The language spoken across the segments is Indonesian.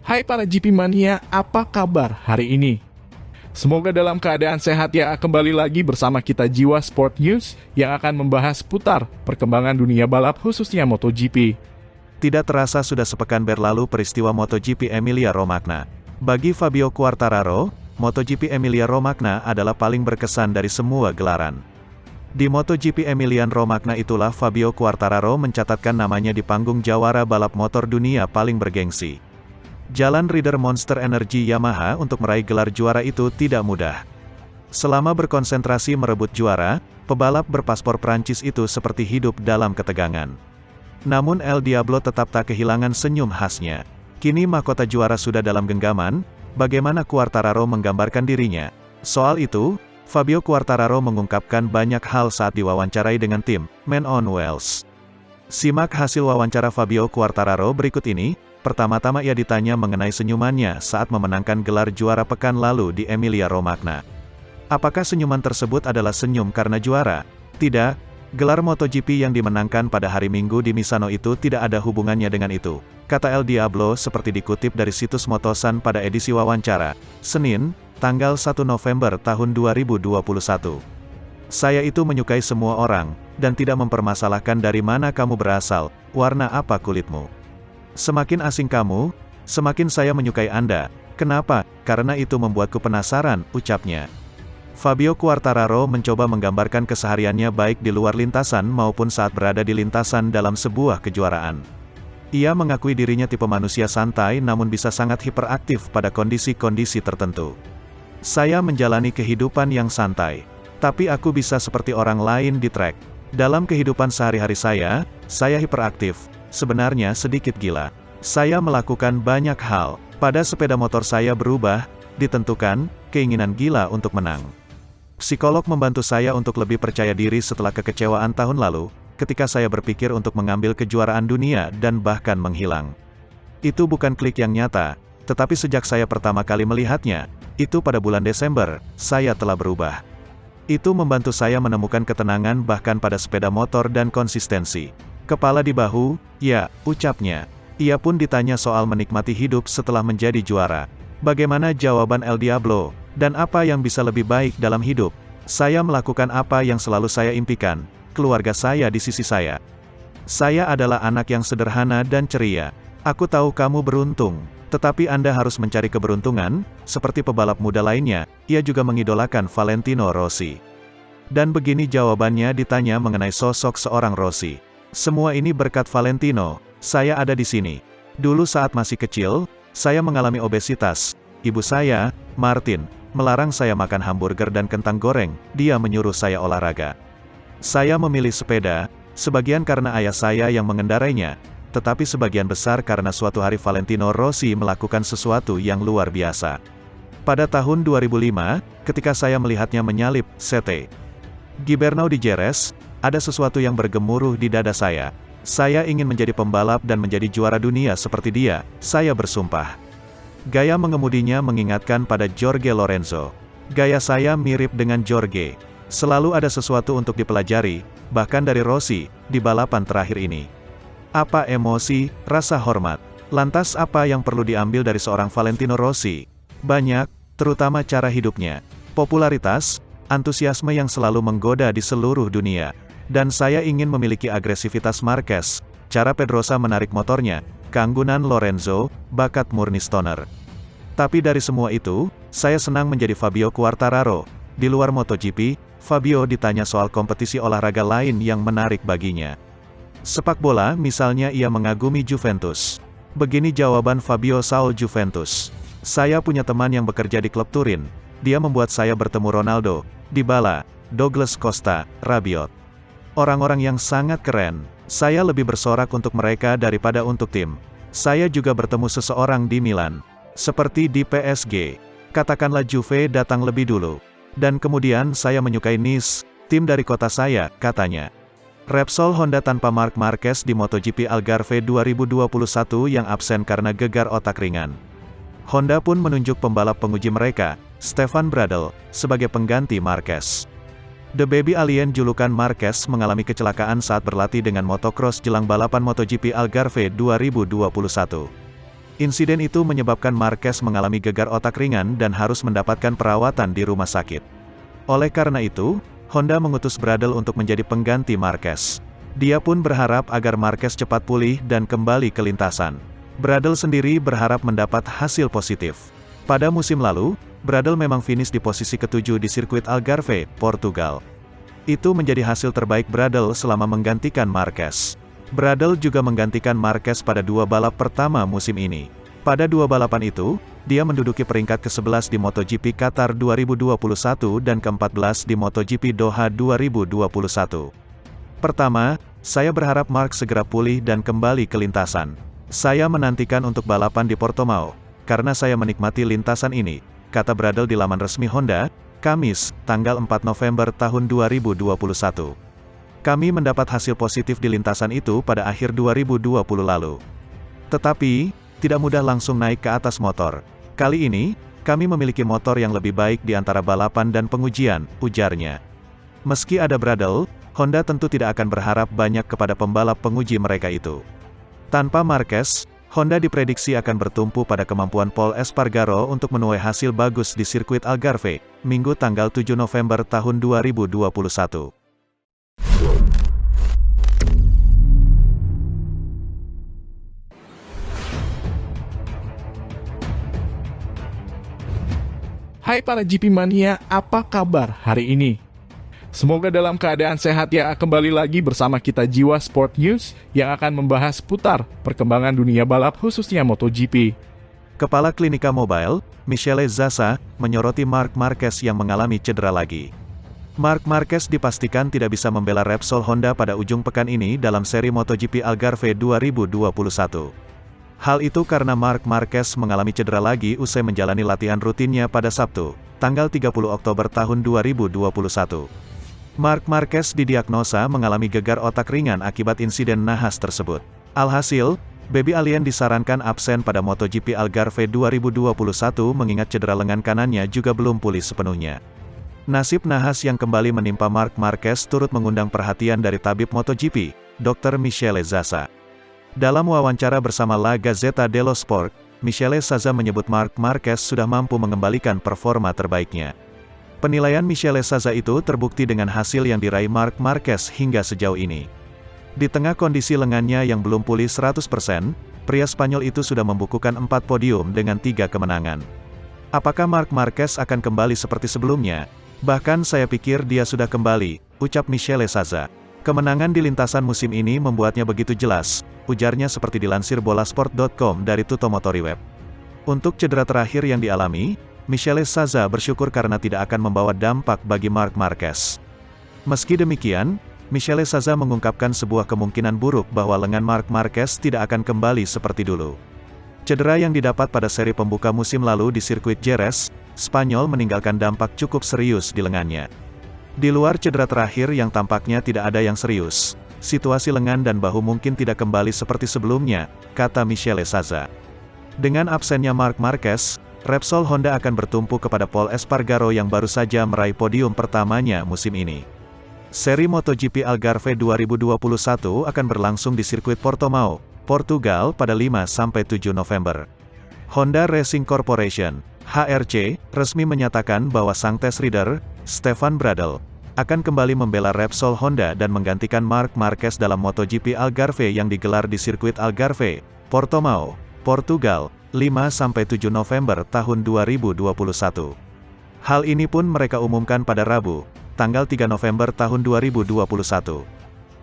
Hai para GP Mania, apa kabar hari ini? Semoga dalam keadaan sehat ya. Kembali lagi bersama kita Jiwa Sport News yang akan membahas putar perkembangan dunia balap khususnya MotoGP. Tidak terasa sudah sepekan berlalu peristiwa MotoGP Emilia-Romagna. Bagi Fabio Quartararo, MotoGP Emilia-Romagna adalah paling berkesan dari semua gelaran. Di MotoGP Emilia-Romagna itulah Fabio Quartararo mencatatkan namanya di panggung jawara balap motor dunia paling bergengsi. Jalan rider Monster Energy Yamaha untuk meraih gelar juara itu tidak mudah. Selama berkonsentrasi merebut juara, pebalap berpaspor Prancis itu seperti hidup dalam ketegangan. Namun El Diablo tetap tak kehilangan senyum khasnya. Kini mahkota juara sudah dalam genggaman, bagaimana Quartararo menggambarkan dirinya? Soal itu, Fabio Quartararo mengungkapkan banyak hal saat diwawancarai dengan tim Men on Wheels. Simak hasil wawancara Fabio Quartararo berikut ini. Pertama-tama ia ditanya mengenai senyumannya saat memenangkan gelar juara pekan lalu di Emilia-Romagna. Apakah senyuman tersebut adalah senyum karena juara? Tidak, gelar MotoGP yang dimenangkan pada hari Minggu di Misano itu tidak ada hubungannya dengan itu, kata El Diablo seperti dikutip dari situs Motosan pada edisi wawancara, Senin, tanggal 1 November tahun 2021. Saya itu menyukai semua orang, dan tidak mempermasalahkan dari mana kamu berasal, warna apa kulitmu. Semakin asing kamu, semakin saya menyukai Anda. Kenapa? Karena itu membuatku penasaran, ucapnya. Fabio Quartararo mencoba menggambarkan kesehariannya baik di luar lintasan maupun saat berada di lintasan dalam sebuah kejuaraan. Ia mengakui dirinya tipe manusia santai namun bisa sangat hiperaktif pada kondisi-kondisi tertentu. Saya menjalani kehidupan yang santai, tapi aku bisa seperti orang lain di trek. Dalam kehidupan sehari-hari saya hiperaktif. Sebenarnya sedikit gila. Saya melakukan banyak hal. Pada sepeda motor saya berubah, ditentukan, keinginan gila untuk menang. Psikolog membantu saya untuk lebih percaya diri setelah kekecewaan tahun lalu, ketika saya berpikir untuk mengambil kejuaraan dunia dan bahkan menghilang. Itu bukan klik yang nyata, tetapi sejak saya pertama kali melihatnya, itu pada bulan Desember, saya telah berubah. Itu membantu saya menemukan ketenangan bahkan pada sepeda motor dan konsistensi. Kepala di bahu, ya, ucapnya. Ia pun ditanya soal menikmati hidup setelah menjadi juara. Bagaimana jawaban El Diablo, dan apa yang bisa lebih baik dalam hidup? Saya melakukan apa yang selalu saya impikan, keluarga saya di sisi saya. Saya adalah anak yang sederhana dan ceria. Aku tahu kamu beruntung, tetapi Anda harus mencari keberuntungan, seperti pebalap muda lainnya, ia juga mengidolakan Valentino Rossi. Dan begini jawabannya ditanya mengenai sosok seorang Rossi. Semua ini berkat Valentino, saya ada di sini. Dulu saat masih kecil, saya mengalami obesitas. Ibu saya, Martin, melarang saya makan hamburger dan kentang goreng, dia menyuruh saya olahraga. Saya memilih sepeda, sebagian karena ayah saya yang mengendarainya, tetapi sebagian besar karena suatu hari Valentino Rossi melakukan sesuatu yang luar biasa. Pada tahun 2005, ketika saya melihatnya menyalip St. Gibernau di Jerez, ada sesuatu yang bergemuruh di dada saya. Saya ingin menjadi pembalap dan menjadi juara dunia seperti dia, saya bersumpah. Gaya mengemudinya mengingatkan pada Jorge Lorenzo. Gaya saya mirip dengan Jorge. Selalu ada sesuatu untuk dipelajari, bahkan dari Rossi, di balapan terakhir ini. Apa emosi, rasa hormat. Lantas apa yang perlu diambil dari seorang Valentino Rossi? Banyak, terutama cara hidupnya. Popularitas, antusiasme yang selalu menggoda di seluruh dunia. Dan saya ingin memiliki agresivitas Marquez, cara Pedrosa menarik motornya, keanggunan Lorenzo, bakat murni stoner. Tapi dari semua itu, saya senang menjadi Fabio Quartararo. Di luar MotoGP, Fabio ditanya soal kompetisi olahraga lain yang menarik baginya. Sepak bola, misalnya ia mengagumi Juventus. Begini jawaban Fabio soal Juventus. Saya punya teman yang bekerja di klub Turin. Dia membuat saya bertemu Ronaldo, Dybala, Douglas Costa, Rabiot. Orang-orang yang sangat keren. Saya lebih bersorak untuk mereka daripada untuk tim. Saya juga bertemu seseorang di Milan. Seperti di PSG. Katakanlah Juve datang lebih dulu. Dan kemudian saya menyukai Nice, tim dari kota saya, katanya. Repsol Honda tanpa Marc Marquez di MotoGP Algarve 2021 yang absen karena gegar otak ringan. Honda pun menunjuk pembalap penguji mereka, Stefan Bradl, sebagai pengganti Marquez. The Baby Alien julukan Marquez mengalami kecelakaan saat berlatih dengan motocross jelang balapan MotoGP Algarve 2021. Insiden itu menyebabkan Marquez mengalami gegar otak ringan dan harus mendapatkan perawatan di rumah sakit. Oleh karena itu, Honda mengutus Bradl untuk menjadi pengganti Marquez. Dia pun berharap agar Marquez cepat pulih dan kembali ke lintasan. Bradl sendiri berharap mendapat hasil positif. Pada musim lalu, Bradl memang finish di posisi ke-7 di sirkuit Algarve, Portugal. Itu menjadi hasil terbaik Bradl selama menggantikan Marquez. Bradl juga menggantikan Marquez pada 2 balap pertama musim ini. Pada 2 balapan itu, dia menduduki peringkat ke-11 di MotoGP Qatar 2021 dan ke-14 di MotoGP Doha 2021. Pertama, saya berharap Mark segera pulih dan kembali ke lintasan. Saya menantikan untuk balapan di Portimao, karena saya menikmati lintasan ini, kata Bradl di laman resmi Honda, Kamis, tanggal 4 November tahun 2021. Kami mendapat hasil positif di lintasan itu pada akhir 2020 lalu. Tetapi, tidak mudah langsung naik ke atas motor. Kali ini, kami memiliki motor yang lebih baik di antara balapan dan pengujian, ujarnya. Meski ada Bradl, Honda tentu tidak akan berharap banyak kepada pembalap penguji mereka itu. Tanpa Marquez, Honda diprediksi akan bertumpu pada kemampuan Pol Espargaro untuk menuai hasil bagus di sirkuit Algarve, Minggu tanggal 7 November tahun 2021. Hai para GP Mania, apa kabar hari ini? Semoga dalam keadaan sehat ya. Kembali lagi bersama kita Jiwa Sport News yang akan membahas putar perkembangan dunia balap khususnya MotoGP. Kepala Klinika Mobile, Michele Zaza, menyoroti Marc Marquez yang mengalami cedera lagi. Marc Marquez dipastikan tidak bisa membela Repsol Honda pada ujung pekan ini dalam seri MotoGP Algarve 2021. Hal itu karena Marc Marquez mengalami cedera lagi usai menjalani latihan rutinnya pada Sabtu, tanggal 30 Oktober tahun 2021. Marc Marquez didiagnosa mengalami gegar otak ringan akibat insiden nahas tersebut. Alhasil, Baby Alien disarankan absen pada MotoGP Algarve 2021 mengingat cedera lengan kanannya juga belum pulih sepenuhnya. Nasib nahas yang kembali menimpa Marc Marquez turut mengundang perhatian dari tabib MotoGP, Dr. Michele Zaza. Dalam wawancara bersama La Gazzetta dello Sport, Michele Zaza menyebut Marc Marquez sudah mampu mengembalikan performa terbaiknya. Penilaian Michele Zaza itu terbukti dengan hasil yang diraih Marc Marquez hingga sejauh ini. Di tengah kondisi lengannya yang belum pulih 100%, pria Spanyol itu sudah membukukan 4 podium dengan 3 kemenangan. Apakah Marc Marquez akan kembali seperti sebelumnya? Bahkan saya pikir dia sudah kembali, ucap Michele Zaza. Kemenangan di lintasan musim ini membuatnya begitu jelas, ujarnya seperti dilansir bolasport.com dari Tutto Motori Web. Untuk cedera terakhir yang dialami, Michele Zaza bersyukur karena tidak akan membawa dampak bagi Marc Marquez. Meski demikian, Michele Zaza mengungkapkan sebuah kemungkinan buruk bahwa lengan Marc Marquez tidak akan kembali seperti dulu. Cedera yang didapat pada seri pembuka musim lalu di sirkuit Jerez, Spanyol meninggalkan dampak cukup serius di lengannya. Di luar cedera terakhir yang tampaknya tidak ada yang serius, situasi lengan dan bahu mungkin tidak kembali seperti sebelumnya, kata Michele Zaza. Dengan absennya Marc Marquez, Repsol Honda akan bertumpu kepada Pol Espargaro yang baru saja meraih podium pertamanya musim ini. Seri MotoGP Algarve 2021 akan berlangsung di sirkuit Portimao, Portugal pada 5-7 November. Honda Racing Corporation, HRC, resmi menyatakan bahwa sang test rider, Stefan Bradl, akan kembali membela Repsol Honda dan menggantikan Marc Marquez dalam MotoGP Algarve yang digelar di sirkuit Algarve, Portimao, Portugal, 5-7 November tahun 2021. Hal ini pun mereka umumkan pada Rabu, tanggal 3 November tahun 2021.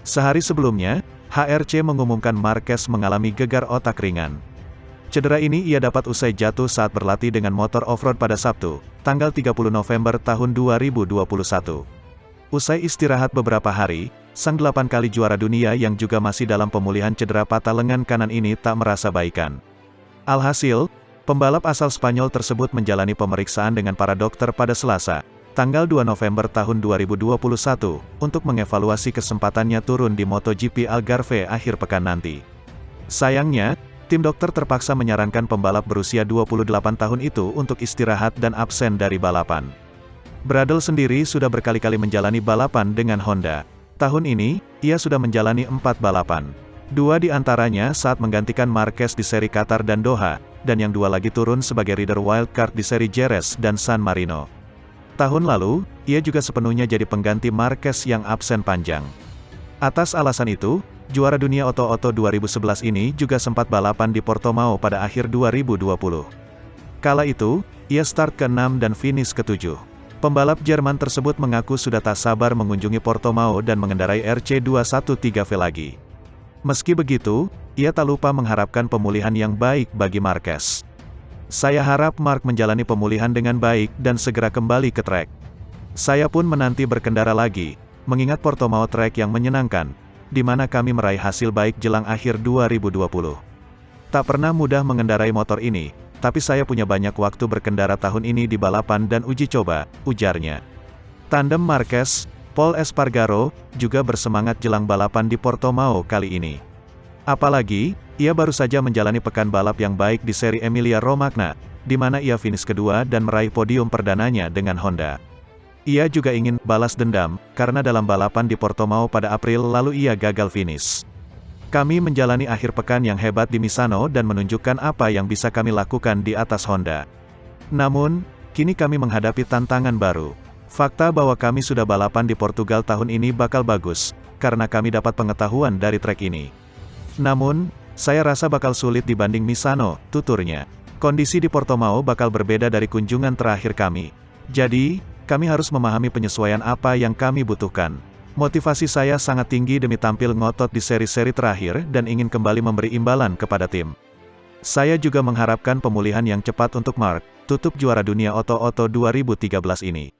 Sehari sebelumnya, HRC mengumumkan Marquez mengalami gegar otak ringan. Cedera ini ia dapat usai jatuh saat berlatih dengan motor off-road pada Sabtu, tanggal 30 November tahun 2021. Usai istirahat beberapa hari, sang 8 kali juara dunia yang juga masih dalam pemulihan cedera patah lengan kanan ini tak merasa baikan. Alhasil, pembalap asal Spanyol tersebut menjalani pemeriksaan dengan para dokter pada Selasa, tanggal 2 November tahun 2021, untuk mengevaluasi kesempatannya turun di MotoGP Algarve akhir pekan nanti. Sayangnya, Tim dokter terpaksa menyarankan pembalap berusia 28 tahun itu untuk istirahat dan absen dari balapan. Bradl sendiri sudah berkali-kali menjalani balapan dengan Honda. Tahun ini, ia sudah menjalani 4 balapan. 2 di antaranya saat menggantikan Marquez di seri Qatar dan Doha, dan yang 2 lagi turun sebagai rider wildcard di seri Jerez dan San Marino. Tahun lalu, ia juga sepenuhnya jadi pengganti Marquez yang absen panjang. Atas alasan itu, juara dunia Oto 2011 ini juga sempat balapan di Portimao pada akhir 2020. Kala itu, ia start ke-6 dan finish ke-7. Pembalap Jerman tersebut mengaku sudah tak sabar mengunjungi Portimao dan mengendarai RC213V lagi. Meski begitu, ia tak lupa mengharapkan pemulihan yang baik bagi Marquez. Saya harap Mark menjalani pemulihan dengan baik dan segera kembali ke trek. Saya pun menanti berkendara lagi, mengingat Portimao trek yang menyenangkan, di mana kami meraih hasil baik jelang akhir 2020. Tak pernah mudah mengendarai motor ini, tapi saya punya banyak waktu berkendara tahun ini di balapan dan uji coba, ujarnya. Tandem Marquez, Pol Espargaro, juga bersemangat jelang balapan di Portimao kali ini. Apalagi, ia baru saja menjalani pekan balap yang baik di seri Emilia-Romagna, di mana ia finish kedua dan meraih podium perdananya dengan Honda. Ia juga ingin balas dendam, karena dalam balapan di Portimao pada April lalu ia gagal finish. Kami menjalani akhir pekan yang hebat di Misano dan menunjukkan apa yang bisa kami lakukan di atas Honda. Namun, kini kami menghadapi tantangan baru. Fakta bahwa kami sudah balapan di Portugal tahun ini bakal bagus, karena kami dapat pengetahuan dari trek ini. Namun, saya rasa bakal sulit dibanding Misano, tuturnya. Kondisi di Portimao bakal berbeda dari kunjungan terakhir kami. Jadi, kami harus memahami penyesuaian apa yang kami butuhkan. Motivasi saya sangat tinggi demi tampil ngotot di seri-seri terakhir dan ingin kembali memberi imbalan kepada tim. Saya juga mengharapkan pemulihan yang cepat untuk Mark, tutup juara dunia Oto 2013 ini.